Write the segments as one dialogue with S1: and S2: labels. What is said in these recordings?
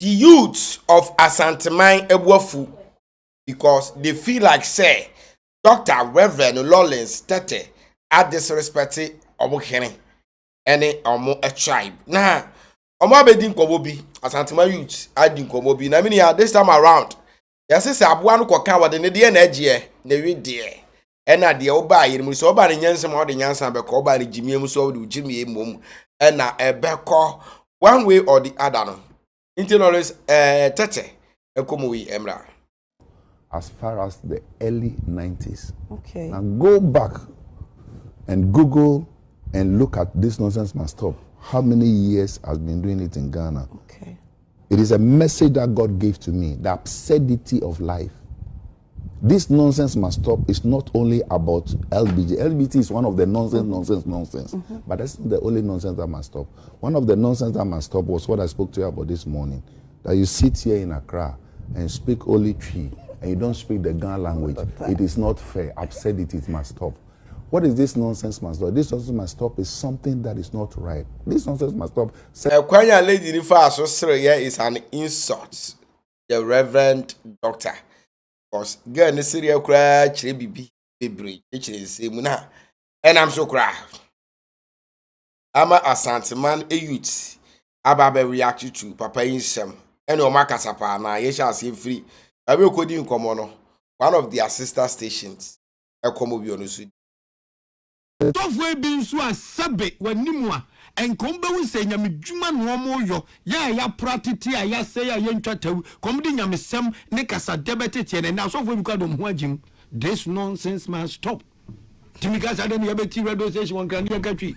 S1: the youths of Asanteman Ebuafu, because they feel like say Dr. Reverend Lawrence Tete are disrespecting Omohene any omo a tribe. Nah, omo abedin komobi Asanteman youths adin komobi. Na mini this time around. Yes, say aboa no koka wode ne de na agye na wi de. Ena de oba yiri so oba ne nyansam o de nyansam be ko oba ne jimie so o de jimie mom. Ena ebeko one way or the other no. Intelligence Tete ekomowi emra.
S2: As far as the early 90s.
S3: Okay.
S2: Now go back and Google and look at this nonsense must stop. How many years has been doing it in Ghana?
S3: Okay.
S2: It is a message that God gave to me, the absurdity of life. This nonsense must stop. It's not only about LBJ. LBT is one of the nonsense. But that's not the only nonsense that must stop. One of the nonsense that must stop was what I spoke to you about this morning. That you sit here in Accra and speak only Twi, and you don't speak the Ghana language. It is not fair. Absurdity, it must stop. What is this nonsense must stop? This nonsense must stop is something that is not right. This nonsense must stop.
S1: Kwanya lady ni fa so sere here is an insult. The Reverend Doctor. Because girl ni sere kura chire bibi bebre chire nsemu na. And I'm so cry. Ama Asanteman youth ababe react to papa insem. And o makasa pa na ye sha se free. Abi okodi nkomo no. One of their sister stations. Ekomo bi onu su.
S4: Tofwe bi nso asabe wanimu a enkombe wu se nyamedwuma no mo yo ya pratiti a ya se ya ntwatawu komdi nyamesem ne kasa debetete ne na sofwe bi kwadom ho agim. This nonsense must stop. Timika sa dem yabeti radio station won kan yakatwi.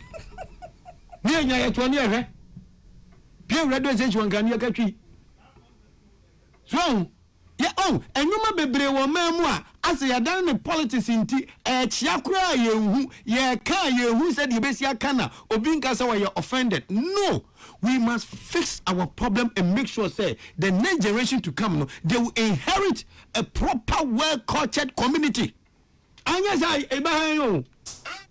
S4: Ni anya ye to ne ehwe. Pie radio station won kan yakatwi. So yeah, enyuma bebre wo mamu a ase ya dan ne politics nti chia kura yehu ye ka yehu said you besi aka na obi nka say we offended. No, we must fix our problem and make sure say the next generation to come no they will inherit a proper well cultured community. Anya say ebahan yo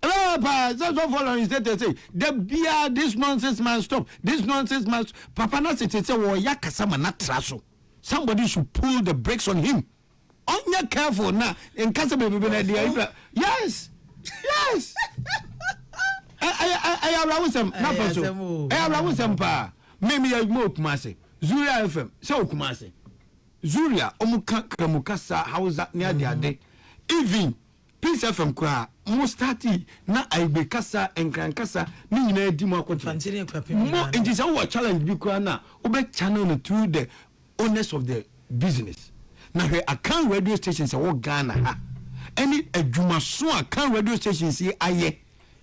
S4: so following say the bia this nonsense must stop. This nonsense must papa na say wo yakasa ma na traso. Somebody should pull the brakes on him. Only careful now. In case of baby, yes. I around some. I around some pa. Maybe I more Kumasi. Zuria FM. So Kumasi. Zuria omuka kamukasa hausa near the day. Even Peace FM kwa mustati na aibekasa enkrankasa ni nyina di mo akwati. Mo injisa wo challenge bi kwa na obe channel through the owners of the business. Now here account radio stations are Ghana ha. Any adwumaso account radio stations see aye.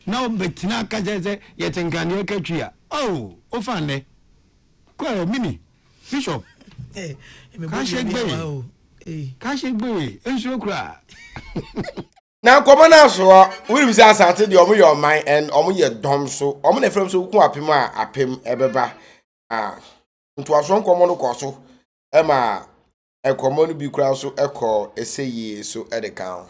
S4: Now betina kaje yetenkane akatwia. Oh, ofane. Kwa mini Bishop. Kashegbe enso kra.
S1: Now come on so we be say asante de omo your mind and omo ye dom so omo na frem so ku apem a apem ebeba. Nto aso nkomo no koso Emma, a common be crowd so echo, essay so at the count.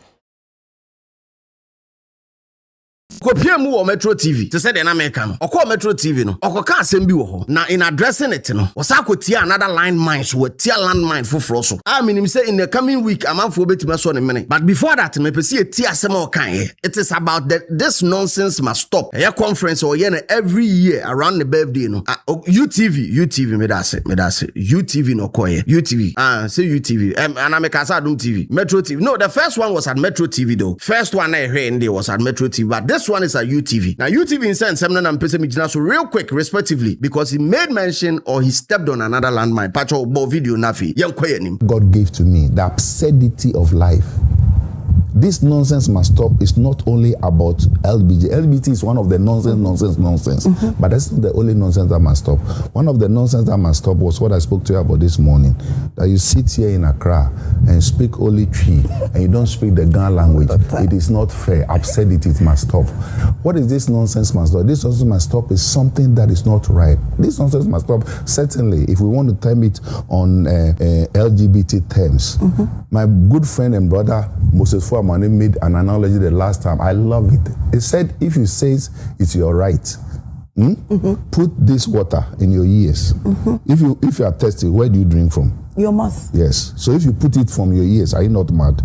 S5: Kopia mu wo Metro TV to say the America no okọ Metro TV no okoka asem bi wo ho na in addressing it no osa akotia another line mines wo tia land mine foforo so I mean say in the coming week amanfo betima so ne mene but before that me pese e tia asem o kan it is about this nonsense must stop a conference or every year around the birthday no UTV me da say UTV no koye UTV say UTV and America Adum TV Metro TV no the first one was at Metro TV though first one I heard in was at Metro TV but this one is at UTV. Now UTV in sense I'm pese so real quick respectively because he made mention or he stepped on another landmine. Pacho bo video nafi.
S2: God gave to me the absurdity of life. This nonsense must stop. It's not only about LBJ. LBT is one of the nonsense. But that's not the only nonsense that must stop. One of the nonsense that must stop was what I spoke to you about this morning. That you sit here in Accra and speak only Twi, and you don't speak the Ghana language. It is not fair. Absurdity, it must stop. What is this nonsense must stop? This nonsense must stop is something that is not right. This nonsense must stop. Certainly, if we want to term it on LGBT terms, my good friend and brother Moses Fuamane made an analogy the last time. I love it. He said, if you say it's your right, Put this water in your ears. If you are thirsty, where do you drink from?
S3: Your mouth.
S2: Yes. So if you put it from your ears, are you not mad?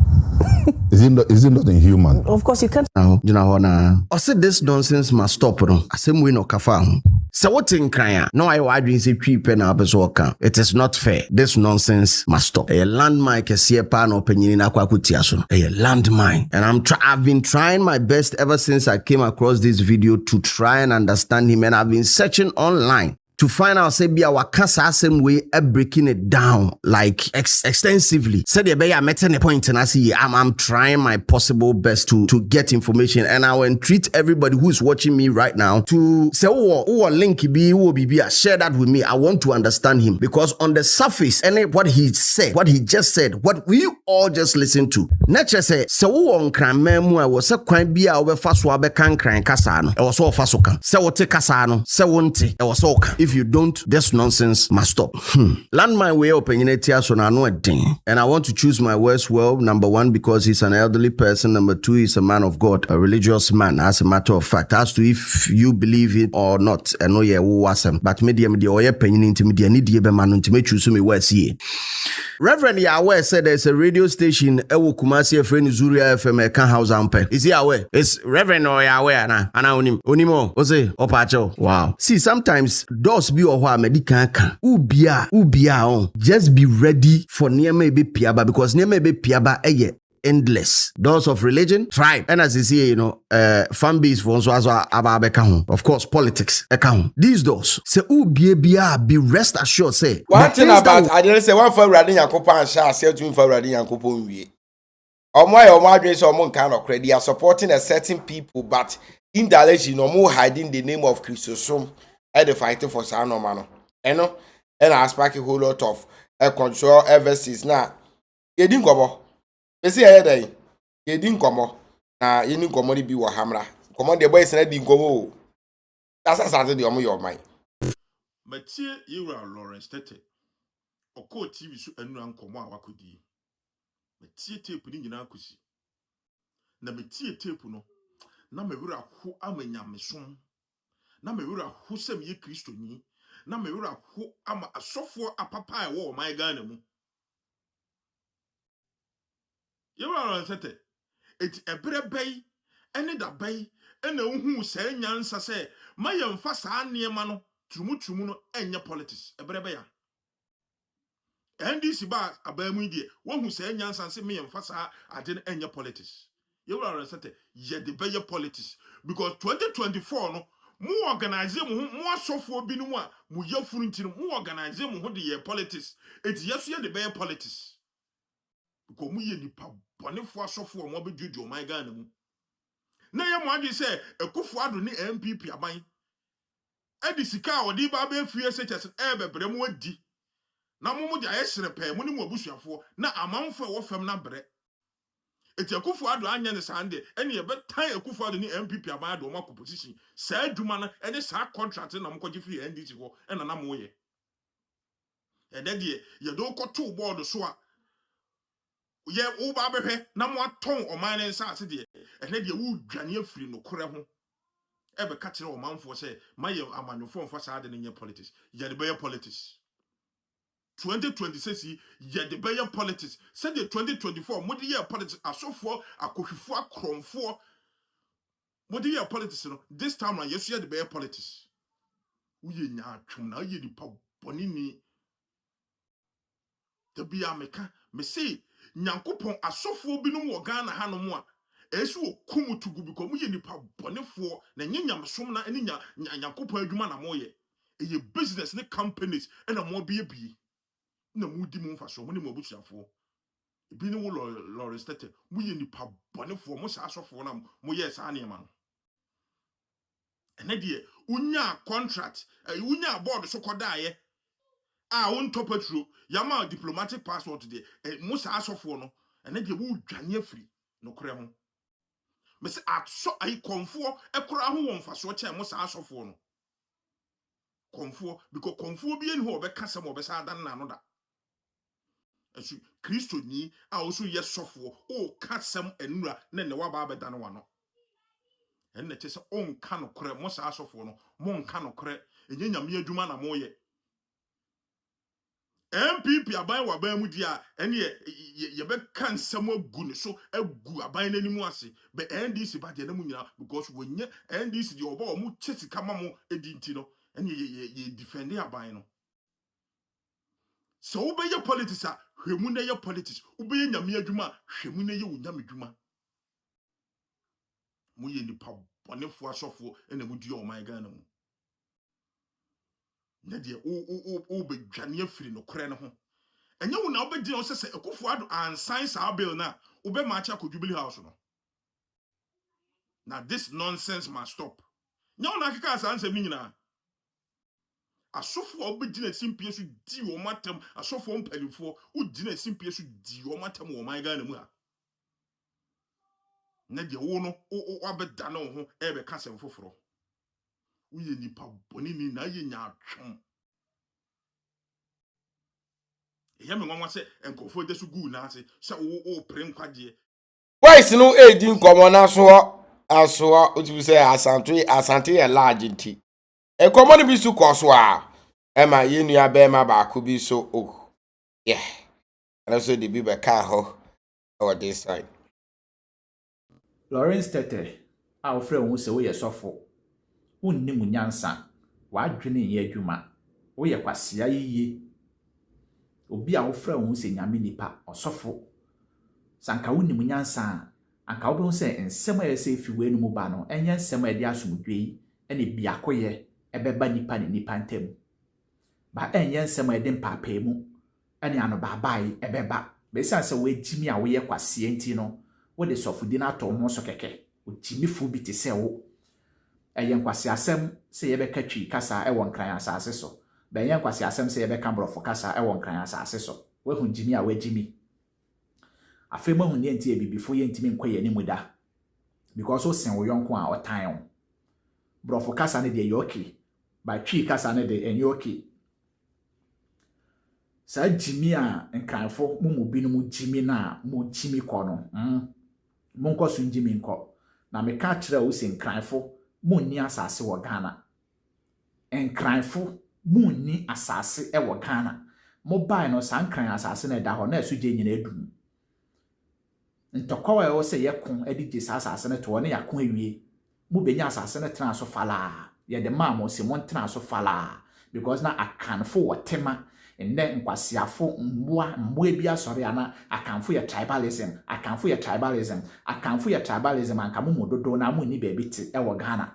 S2: Is it not inhuman?
S3: Of course you can't.
S5: Now, you know now. I said this nonsense must stop. No, I say we no kafa. So what in crying? No, I dream say cheap and abesoka. It is not fair. This nonsense must stop. A landmine is here pan opinion in Akwakutiaso. A landmine, and I've been trying my best ever since I came across this video to try and understand him, and I've been searching online to find out say be our kasa same way breaking it down like extensively. Said the be meeting the point and I see I'm trying my possible best to get information, and I will entreat everybody who's watching me right now to say oh link be share that with me. I want to understand him, because on the surface and what he just said, what we all just listened to. Nature say on kran memu I was a kwan bi a obefa so abeka kran kasa no. E was so fa so ka. Se wote kasa no, se wonte. E was so ka. If you don't, this nonsense must stop. Landmine way opinionated so na no a thing. And I want to choose my words well. Number one, because he's an elderly person. Number two, he's a man of God, a religious man. As a matter of fact, as to if you believe it or not, I know you wasn't. But media oye penny into media need ye be man to me choose me words here. Reverend Yahweh said there's a radio station Ewo Kumasi friend Zuria FM Eka House Ampe. Is he aware? It's Reverend or Yahweh na Unimo. Ose Opacho. Wow. See, sometimes doors be or wa medical can. Ubia on. Just be ready for Nieme be piaba, because Nieme be piaba endless. Doors of religion, tribe, and as you see, fan base for of course, politics. These doors say be rest assured. Say
S1: one thing about I didn't say one for Radin Yakopa and Shah said to him for Radin Yakopo. Or dreams or kind of credit. They are supporting a certain people, but indirectly no more hiding the name of Christosome and the fighting for Sanomano. And I spark a whole lot of control ever since now. You didn't go. You see, you didn't come. Now, you didn't come. Be what hammer. Come on, the boys and I didn't go. That's a Saturday on your mind.
S6: Mathieu, you are Lawrence Tete. Or call TV so and run come out. Could ye? Mathieu tape in your akusi. Na Mathieu tape no. Na me wura who am a yamison. Na me wura who sem ye Christo ni. Na me wura who am a software a papa war my gun. You are set it a bread bay, any da bay, and who say Yansa say, my young fasa near mano, Trumuno, and your politics, a brebea. And this bar a bermudia, one who say Yansa say me and fasa, I didn't end your politics. You are set yet the bay politics, because 2024 no. More organizing, more software binua, Muya Funtin, more organizing who the politics. It's yes, the bay politics. Because we ni pa bonifo asofo mo be dwodwo my Ghana mu na ye mo ade say Akufo-Addo ni MPP aban edi sika odi ba be fie SHS bebre mu adi na mo de ayesere pe mo ni mo abusuafo na amanfo e wo fam na bre eti Akufo-Addo anya ne sande ene ye betan Akufo-Addo ni MPP aban ado mo position sa adwuma na ene sa contract na mo kwaji free NDC ho ena na mo ye ede de ye do koto board so a ye wo ba behwe na mo aton oman ne nsa ase de ene de wo dwane afiri no kore ho e be ka kire omanfo se maye amanyofo mfa sa de ne politics ye de be politics 2026 ye de be politics said the 2024 mo de ye politics asofo akohwefo akromfo mo de ye politics no this time around yesu ye de be politics wo ye nya atwum na ye di pa bonini de bia meka me say Nyankopon asofo binum wo Ghana hanom a esu okum tugu biko mu ye nipa bonefo na nyanyamsom na ene Nyankopon adwuma na mo ye eye business ne companies na mo bie na mu di mu mfaso mo ne mo busuafo ebi ne wo Lawrence Tete mu ye nipa bonefo mo sa asofo na mo ye sa ne ma no ene de unya contract unya board so kodaye on top petro yama diplomatic passport de musa asofo no ene de wo dwane afiri no kore ho me se aso ai konfo ekora ho won faso che musa asofo no konfo because konfo bi eni ho obeka mo obesa adan na no da esu Kristo ni a oso ye sofo o kasem enura na ne wa ba abeda no wa no ɛnna kyɛ sɛ ɔnka no korɛ mo saa asɔfoɔ no mo nka no korɛ ɛnyɛ nyame adwuma na mo yɛ MPP aban wa ban mu di a ɛne yɛbɛka nsɛm agu ne so agu aban n'anim ase bɛ NDC ba deɛ na mu nyina because wɔnyɛ NDC deɛ ɔbɔ ɔmo kyɛ sika ma mo edi nti no ɛne yɛ defend aban no so wobɛyɛ politics a hwɛmu na yɛ politics wobɛyɛ nyame adwuma hwɛmu na yɛ wo nyame adwuma mo yɛ nipa bɔnefo asɔfo ɛna mu di ɔman Ghana mu na de o bedwane afiri no korɛ no ho ɛnyɛ wo na obedi no sɛ Akufo-Addo ansan sa bill na obe macha ko Jubilee House no now this nonsense must stop nyɛ wo na akeka asansɛm nyina asɔfo obedi na simpie so di wo matam asɔfo mpanifo odi na simpie so di wo matam wo man Ghana mu a na de wo no o abeda na wo ho ebe ka sɛm foforo uye nipa boni ni na ye nya atwom eya me nwanwa se enkofo de so gu na ase se o pre nkwaje
S1: boys no edi nkomo na so aso otibu se asante ye large nti enkomo no bi su koso a ema ye nua be ma ba ko bi so o yeah and so the bi be ka ho or this side
S3: Lawrence Tete a ofre wo se wo ye sofo wonni mu nyansa wadwene ye adwuma wo ye kwasea yiye obi a wofra wo se nyame nipa osofo sanka wonni mu nyansa anka wo be se ensem a yese fiwe no mu ba no enye ensem a de asomdwei ene biakoye ebeba nipa ne nipa ntem ba enye ensem a de mpapa mu ene ano babai ebeba be se wo ejimi a wo ye kwasea enti no wo de sofudi na to ho so keke o jimi fu bi te se wo eyen kwase asem se yebeka twi kasa e won kran asase so be yen kwase asem se yebeka brofo kasa e won kran asase so we hu jimi a we jimi afema hu ne enti ebibifo ye ntimi nkoye ni muda because o sen wo yonko a otan wo brofo kasa ne de yoki ba twi kasa ne de enyoki sa jimi a nkranfo mu binu mu jimi na mu jimi ko no mu nko so jimi nko na me ka kire wo se nkranfo munni asase wo Ghana enkranfo munni asase e wo Ghana mobile no sankran asase na da ho na asuje nyina edum ntokwa wo se yekon edije asase na to ne yakon awie mu benya asase na tena so fala ye de maamo se mon tena so fala because na akanfo wo tema enne nkwasiafo mboa bi asori ana akanfo ya tribalism anka mo dodo na mo ni bebi ti e wo Ghana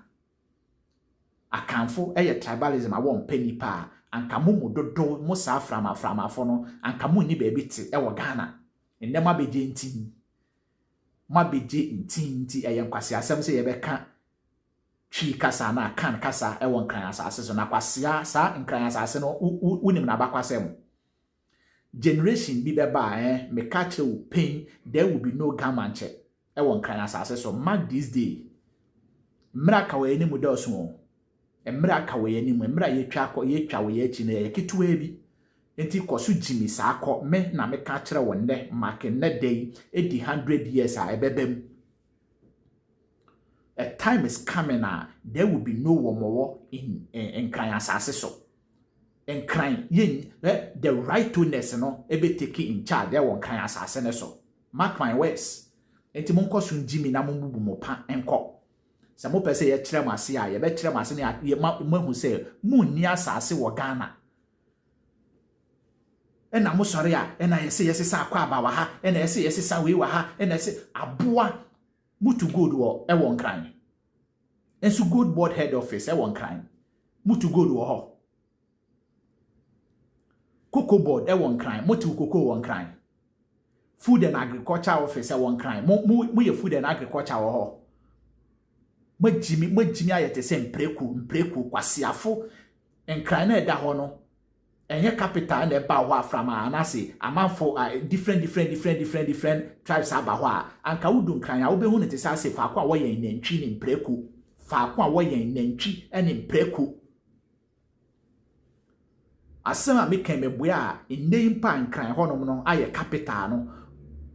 S3: akanfo ye tribalism awo mpanipa anka mo dodo mo sa aframafo no anka mo ni bebi ti e wo Ghana enne mabeje ntinti eye nkwasiasem se ye beka twi kasa na kan kasa e won kran asase so na kwasea sa nkran asase no unim na bakwasem generation bi beba me catch you pain there will be no gamanche e won kran asase so mark this day mra ka we ni mu do so mra ka we ni mu mra ye twa we ye chi na ye ketuwa bi enti koso jimi sa akọ me na me ka kire won ne mark ne day edi 100 years a ebebem. A time is coming there will be no more in crying asase so. And crying the rightfulness no ebe take in charge there won crying asase so. Mark my words. Enti mon kosun jimi na mon bubu mo pa enko. Sa mo pese ye kire mo ase a ye be kire mo ase na ye mahu se munni asase wo Ghana. Ena mo sori a ena ye se sa akwa aba wa ha ena ye se sa we wa ha ena se aboa mutu good wo e won kran ensu good board head office e won kran mutu good wo ho cocoa board e won kran mutu cocoa won kran food and agriculture office e won kran mu ye food and agriculture wo ho majimi ayete se mpreku kwasiafo enkran na eda ho no enye capital na eba ho aframa anase amanfo different tribes aba ho anka wudu nkran a wo be hu ne te sa se fa kwa wo yen nantwi ne mpreku fa kwa wo yen nantwi ene mpreku asema meka mebua ennempa nkran ho no aye capital no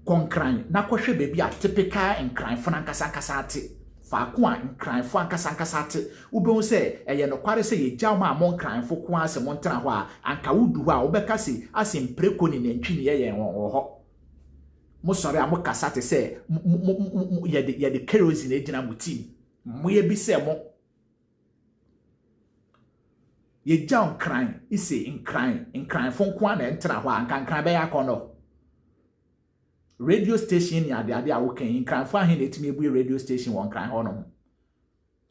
S3: konkran na kohwe bebi a typical nkran fo na nkasa ate faako a nkranfo ankasa te wobɛhu sɛ ɛyɛ nokware sɛ yɛgya ma mo nkranfo ko asɛ mo ntena hɔ a anka wodu hɔ a wobɛka se asɛ mpreko ne nantwi ne yɛyɛ wɔ hɔ mo sɔre a mo kasa te sɛ yɛde kerosene egyina mo team mo yɛ bi sɛ mo yɛgya nkran ise nkranfo ko na ntena hɔ a anka nkran bɛyɛ akɔnɔ radio station ni ade a wokan nkranfo ahe na etimi ebu radio station wɔ nkran hɔ no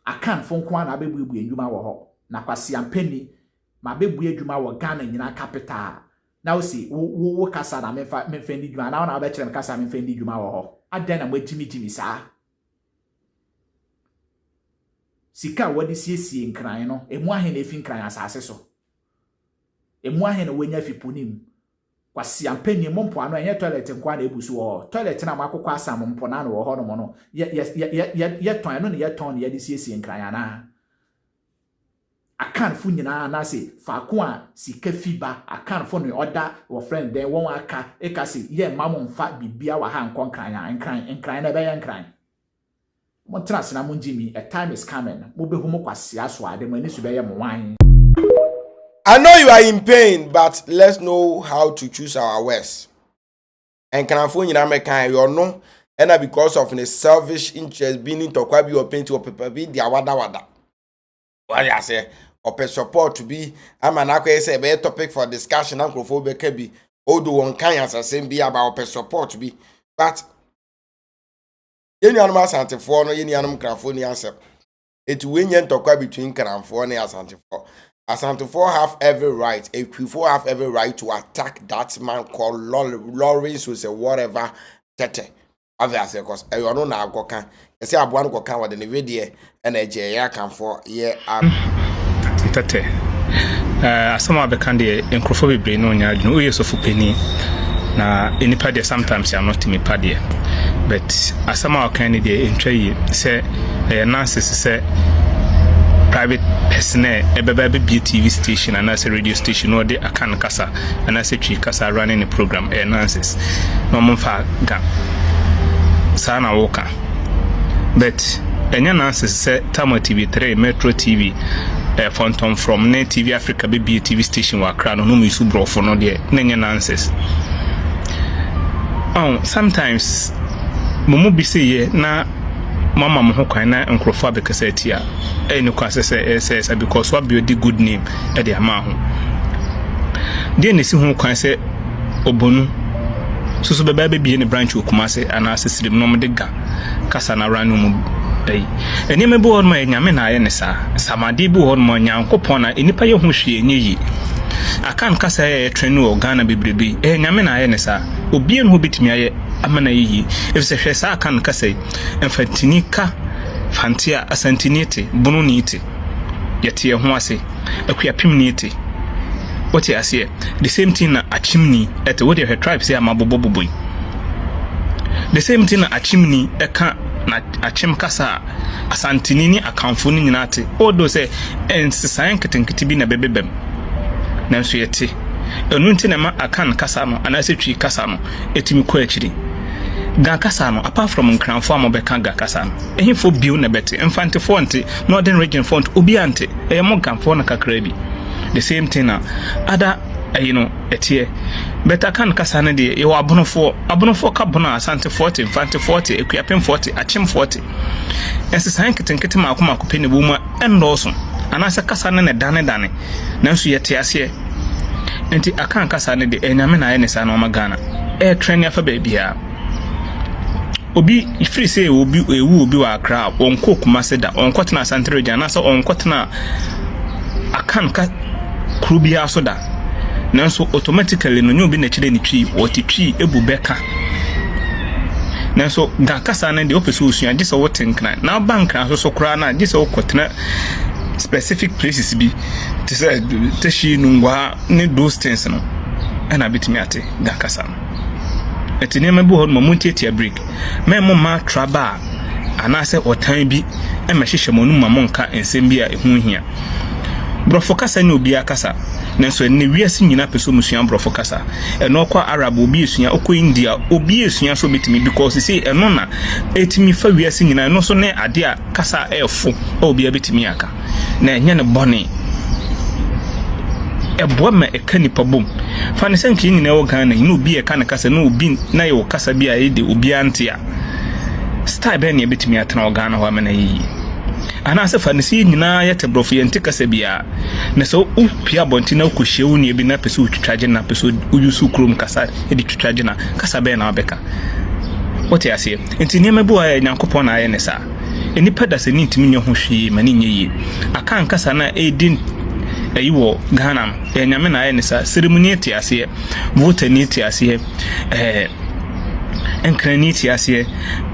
S3: akan fo nko na abebu adwuma wɔ hɔ na kwasi ampani ma bebu adwuma wɔ Ghana nyina capital na wo si wo kasa na memfa ndi dwuma na wo bɛkyerɛ me kasa memfa ndi dwuma wɔ hɔ adan na magimi saa sika wadi siesie nkran no emu ahe na efi nkran asase so emu ahe na wonya fiponim kwasi ampani mompo ano enye toilet nkwa na ebusu wɔ toilet na makokɔ asam mompo na no wɔ hɔ no no ye ton no ne ye ton ne ye de siesie nkran na akanfo nyina na se faako a sika fiba akanfo no oda wo friend den won aka eka se ye mamo mfa bibia wa ha nkɔ nkran na be ye nkran mo trust na mo ngimi a time is coming mo be hu mo kwasi aso ade mo ani so be ye mo wan.
S1: I know you are in pain, but let's know how to choose our words. And can I phone you you know, and because of a selfish interest being into kwabi or pain to paper be the wada. What I say, or support to be, I'm an aqua say a topic for discussion, Uncle can be, Odo one kind as same be about support to be, but any animal Santa for no any animal crafoni answer. It win yen to between Caramphone and Santa for. Asantefo have every right, Equifo have every right to attack that man called Lawrence who's a whatever tete. Obviously, because I don't know now, Gokan. I say, I want to come with the video and a Jaya can for yeah.
S7: Tete. Some of the candy in Crophobi brain on your no use of penny. Now, in the paddy sometimes I'm not in the paddy. But as some of our candidate in Tray say, a nurse say, private person a TV station and as a radio station or the akan kasa and as a tree kasa running a program nonsense no more ga sana woka but enya nonsense say Tamo TV3 Metro TV Phantom from Net TV Africa TV station wa kra no mu su brofo no de enya nonsense sometimes mumu bi say na mama mo kwan na nkrofo abekasa atia no kwase say because what build the good name e dey ama ho de ne si ho kwan say obonu so beba be ne branch okumase ana asesirim no mo de ga kasa na ranu mu eni me bo ma nyame na aye ne sa samade bi ho mo nyankopon na enipa ye ho hwe enyi akan kasa e trenu o Ghana bebrebe nyame na aye ne sa obi en ho bitimi aye amana yi if se hwe sa kan kasa enfantini ka fantia asantinite bunu nite yete ho ase akuapim nite what you say the same thing na achimni at what your tribe say amaboboboboy the same thing na achimni eka na achim kasa asantini ni akamfo ni nyinate odo say ensesan ketenkete bi na bebebem na nso yete enu nti na ma akan kasa no anase twi kasa no etimi ko akiri ga kasa no apart from nkranfo amobeka ga kasa no ehifo biu na bete infante fonte northern region font obi ante mo gamfo na kakra bi the same thing na other etie better kan kasa na de yo abonofo ka bono asante 40 infante 40 ekuapem 40 achim 40 ensesan ketenkete ma akoma kopeni bu mu endoso anase kasa na dane na nso yete ase enti akan kasa na de enyame na aye ne sa na o Ghana train afa ba bia obi ifiri say obi ewu obi wa akra onko kumase da onko tena asante region na so onko tena akan ka krubia so da nanso automatically no nyobi na chire ni twi otitwi ebu beka nanso ga kasa na de opeso osua gise wo tenkran na bank na so kra na gise wo kotena specific places bi to say teshi nungwa ne those things no ana bitimi ate ga kasa no etine mabu ho mo tiatia break memo ma traba anase otan bi e mehyehyɛ mo no ma monka ensem bi a ehu hia brofo kasa ne obi akasa nanso ne wiase nyina peso musua brofo kasa eno kwa arab obi esua okọ india obi esua so betimi because say eno na etimi fa wiase nyina eno so ne ade a kasa efo obi abetimi aka na enye ne bone ebo ma eka nipa bom fa ne senke nyina wo Ghana ina obi eka ne kasa na obi na ye wo kasa bi a ede obi ante a style be ne abetimi atena wo Ghana ho amana yi ana se fa ne si nyina yete brofo yente kasa bia na so upia bonti na kohye wo ne bi na pese utwitwaje na pese uyusu krom kasa edi twitwaje na kasa be na obeka wote ase enti ne mabu a Nyankopon na aye ne sa enipa da se ni ntimi nye ho hwie mani nye yi aka nkasa na edin ayiwo Ghana nyame na aye ne sa ceremony eti ase vote ni eti ase enkrani eti ase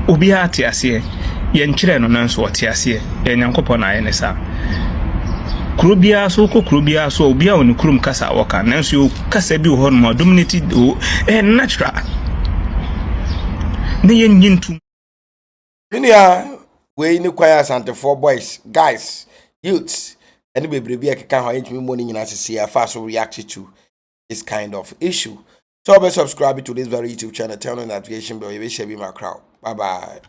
S7: obi ati ase yenkyere no nanso wote ase Nyankopon na aye ne sa krobia so ko krobia so obi a woni krum kasa woka nanso yo kasa bi ho no dominated natural ne yenyintu
S1: Inia we ni kwaya Asante 4 boys guys youths any bebrebe e keka ho entimi mo ni nyina sese afa so react to this kind of issue. So be subscribe to this very YouTube channel, turn on notification bell, you will share be my crowd. Bye bye.